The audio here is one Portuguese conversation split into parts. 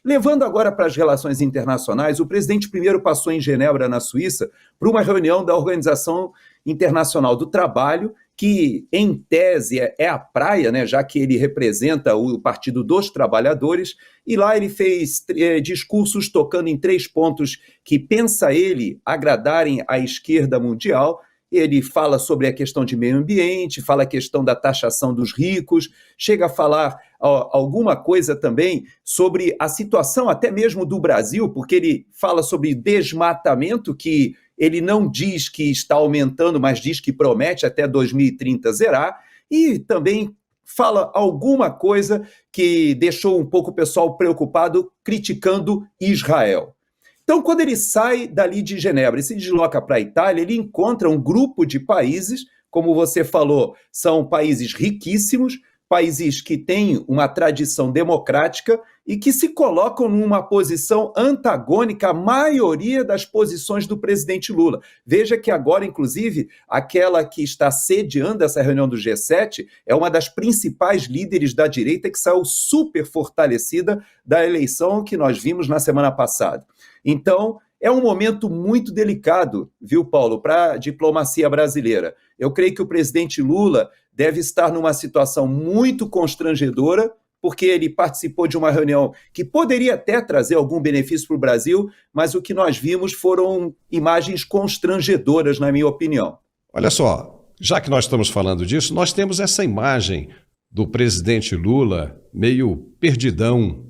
Levando agora para as relações internacionais, o presidente primeiro passou em Genebra, na Suíça, para uma reunião da Organização Internacional do Trabalho, que, em tese, é a praia, né, já que ele representa o Partido dos Trabalhadores, e lá ele fez discursos tocando em 3 pontos que, pensa ele, agradarem à esquerda mundial. Ele fala sobre a questão de meio ambiente, fala a questão da taxação dos ricos, chega a falar alguma coisa também sobre a situação até mesmo do Brasil, porque ele fala sobre desmatamento, que ele não diz que está aumentando, mas diz que promete até 2030 zerar, e também fala alguma coisa que deixou um pouco o pessoal preocupado, criticando Israel. Então, quando ele sai dali de Genebra e se desloca para a Itália, ele encontra um grupo de países, como você falou, são países riquíssimos, países que têm uma tradição democrática e que se colocam numa posição antagônica à maioria das posições do presidente Lula. Veja que agora, inclusive, aquela que está sediando essa reunião do G7 é uma das principais líderes da direita que saiu super fortalecida da eleição que nós vimos na semana passada. Então, é um momento muito delicado, viu, Paulo, para a diplomacia brasileira. Eu creio que o presidente Lula deve estar numa situação muito constrangedora, porque ele participou de uma reunião que poderia até trazer algum benefício para o Brasil, mas o que nós vimos foram imagens constrangedoras, na minha opinião. Olha só, já que nós estamos falando disso, nós temos essa imagem do presidente Lula meio perdidão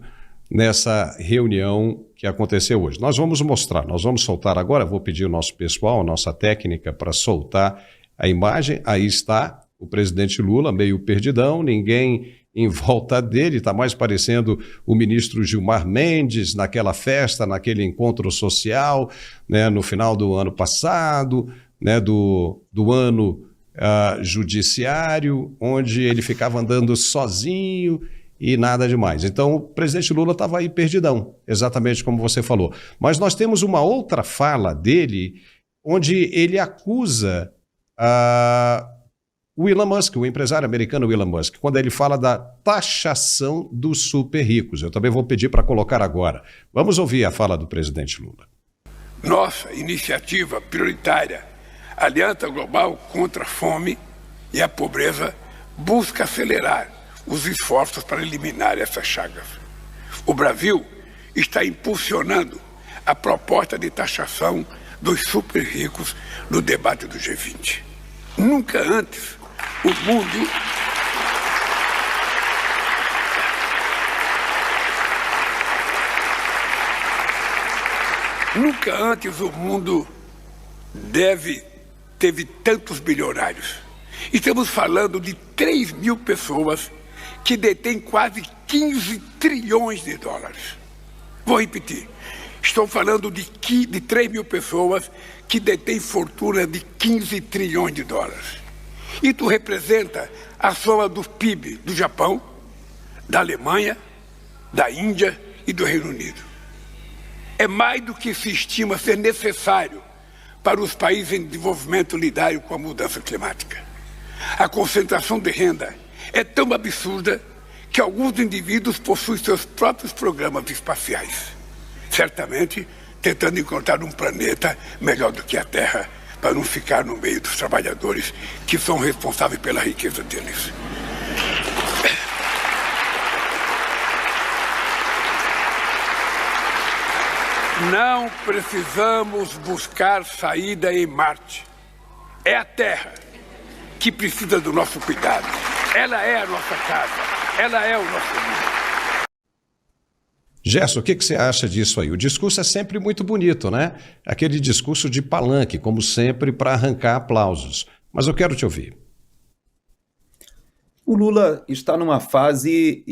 nessa reunião que aconteceu hoje. Nós vamos mostrar, nós vamos soltar agora, vou pedir ao nosso pessoal, a nossa técnica, para soltar a imagem. Aí está o presidente Lula, meio perdidão, ninguém em volta dele, está mais parecendo o ministro Gilmar Mendes naquela festa, naquele encontro social, né, no final do ano passado, né, do ano judiciário, onde ele ficava andando sozinho e nada demais. Então, o presidente Lula estava aí perdidão, exatamente como você falou. Mas nós temos uma outra fala dele, onde ele acusa o Elon Musk, o empresário americano Elon Musk, quando ele fala da taxação dos super ricos. Eu também vou pedir para colocar agora. Vamos ouvir a fala do presidente Lula. Nossa iniciativa prioritária, Aliança Global contra a Fome e a Pobreza, busca acelerar os esforços para eliminar essas chagas. O Brasil está impulsionando a proposta de taxação dos super ricos no debate do G20. Nunca antes o mundo teve tantos bilionários. Estamos falando de 3 mil pessoas que detêm quase 15 trilhões de dólares. Vou repetir. Estou falando de 3 mil pessoas que detêm fortuna de 15 trilhões de dólares. Isso representa a soma do PIB do Japão, da Alemanha, da Índia e do Reino Unido. É mais do que se estima ser necessário para os países em desenvolvimento lidarem com a mudança climática. A concentração de renda é tão absurda que alguns indivíduos possuem seus próprios programas espaciais, certamente tentando encontrar um planeta melhor do que a Terra, para não ficar no meio dos trabalhadores que são responsáveis pela riqueza deles. Não precisamos buscar saída em Marte. É a Terra que precisa do nosso cuidado. Ela é a nossa casa. Ela é o nosso mundo. Gerson, o que você acha disso aí? O discurso é sempre muito bonito, né? Aquele discurso de palanque, como sempre, para arrancar aplausos. Mas eu quero te ouvir. O Lula está numa fase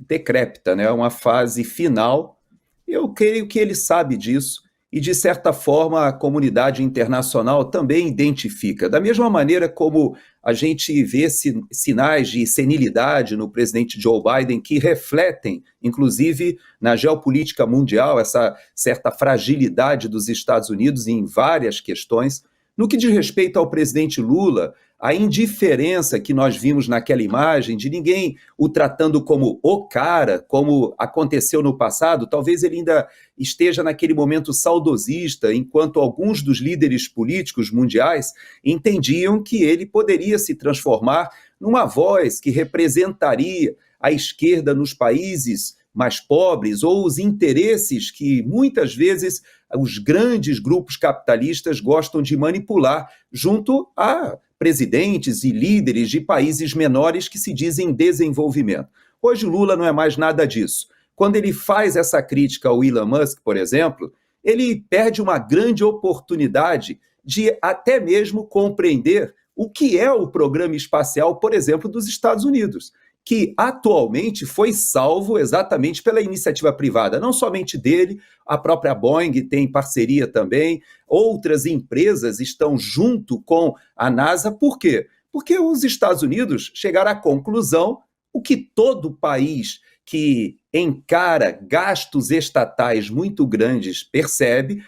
decrépita, né? Uma fase final. Eu creio que ele sabe disso e, de certa forma, a comunidade internacional também identifica. Da mesma maneira como a gente vê sinais de senilidade no presidente Joe Biden que refletem, inclusive, na geopolítica mundial, essa certa fragilidade dos Estados Unidos em várias questões. No que diz respeito ao presidente Lula, a indiferença que nós vimos naquela imagem, de ninguém o tratando como o cara, como aconteceu no passado, talvez ele ainda esteja naquele momento saudosista, enquanto alguns dos líderes políticos mundiais entendiam que ele poderia se transformar numa voz que representaria a esquerda nos países mais pobres ou os interesses que muitas vezes os grandes grupos capitalistas gostam de manipular junto a presidentes e líderes de países menores que se dizem desenvolvimento. Hoje Lula não é mais nada disso. Quando ele faz essa crítica ao Elon Musk, por exemplo, ele perde uma grande oportunidade de até mesmo compreender o que é o programa espacial, por exemplo, dos Estados Unidos, que atualmente foi salvo exatamente pela iniciativa privada, não somente dele, a própria Boeing tem parceria também, outras empresas estão junto com a NASA. Por quê? Porque os Estados Unidos chegaram à conclusão, o que todo país que encara gastos estatais muito grandes percebe,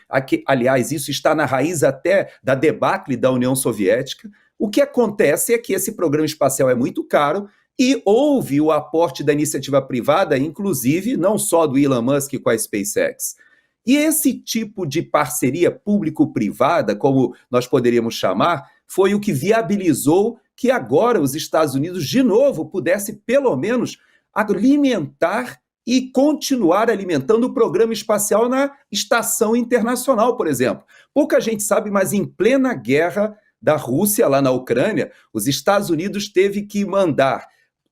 aliás, isso está na raiz até da debacle da União Soviética. O que acontece é que esse programa espacial é muito caro e houve o aporte da iniciativa privada, inclusive não só do Elon Musk com a SpaceX. E esse tipo de parceria público-privada, como nós poderíamos chamar, foi o que viabilizou que agora os Estados Unidos, de novo, pudesse pelo menos alimentar e continuar alimentando o programa espacial na Estação Internacional, por exemplo. Pouca gente sabe, mas em plena guerra da Rússia, lá na Ucrânia, os Estados Unidos teve que mandar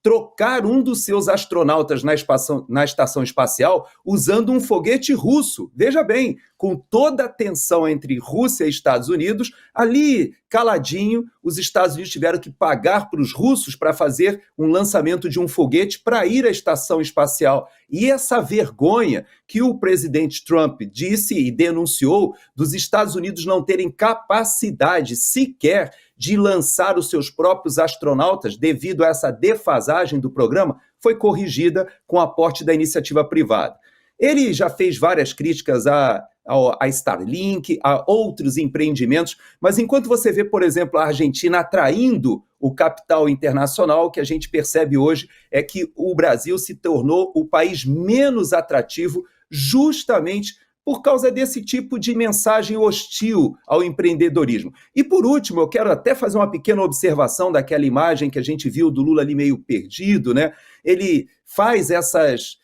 trocar um dos seus astronautas na estação espacial usando um foguete russo. Veja bem, com toda a tensão entre Rússia e Estados Unidos, ali, caladinho, os Estados Unidos tiveram que pagar para os russos para fazer um lançamento de um foguete para ir à estação espacial. E essa vergonha que o presidente Trump disse e denunciou dos Estados Unidos não terem capacidade sequer de lançar os seus próprios astronautas devido a essa defasagem do programa, foi corrigida com o aporte da iniciativa privada. Ele já fez várias críticas a Starlink, a outros empreendimentos, mas enquanto você vê, por exemplo, a Argentina atraindo o capital internacional, o que a gente percebe hoje é que o Brasil se tornou o país menos atrativo justamente por causa desse tipo de mensagem hostil ao empreendedorismo. E por último, eu quero até fazer uma pequena observação daquela imagem que a gente viu do Lula ali meio perdido, né? Ele faz essas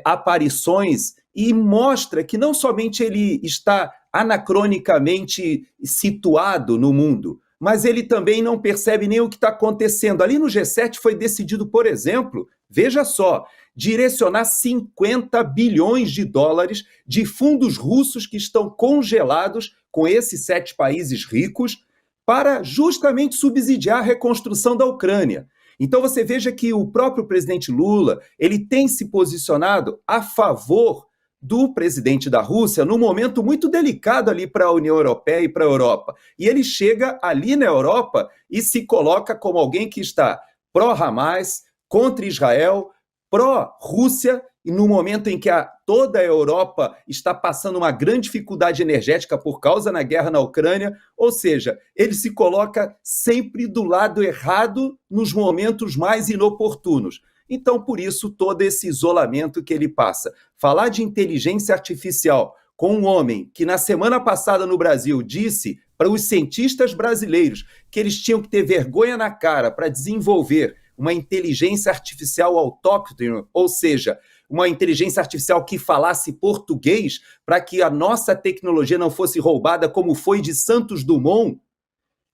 aparições e mostra que não somente ele está anacronicamente situado no mundo, mas ele também não percebe nem o que está acontecendo. Ali no G7 foi decidido, por exemplo, veja só, direcionar 50 bilhões de dólares de fundos russos que estão congelados com esses 7 países ricos para justamente subsidiar a reconstrução da Ucrânia. Então você veja que o próprio presidente Lula, ele tem se posicionado a favor do presidente da Rússia num momento muito delicado ali para a União Europeia e para a Europa. E ele chega ali na Europa e se coloca como alguém que está pró-Hamas, contra Israel, pró-Rússia, e no momento em que toda a Europa está passando uma grande dificuldade energética por causa da guerra na Ucrânia, ou seja, ele se coloca sempre do lado errado nos momentos mais inoportunos. Então, por isso, todo esse isolamento que ele passa. Falar de inteligência artificial com um homem que na semana passada no Brasil disse para os cientistas brasileiros que eles tinham que ter vergonha na cara para desenvolver uma inteligência artificial autóctone, ou seja, uma inteligência artificial que falasse português para que a nossa tecnologia não fosse roubada como foi de Santos Dumont,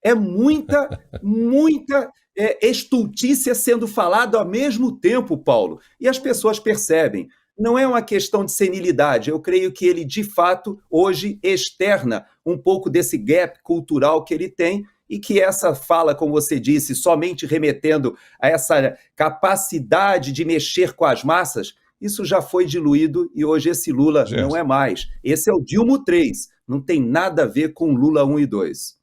é muita estultícia sendo falado ao mesmo tempo, Paulo. E as pessoas percebem. Não é uma questão de senilidade. Eu creio que ele, de fato, hoje externa um pouco desse gap cultural que ele tem e que essa fala, como você disse, somente remetendo a essa capacidade de mexer com as massas, isso já foi diluído e hoje esse Lula não é mais. Esse é o Dilma 3, não tem nada a ver com Lula 1 e 2.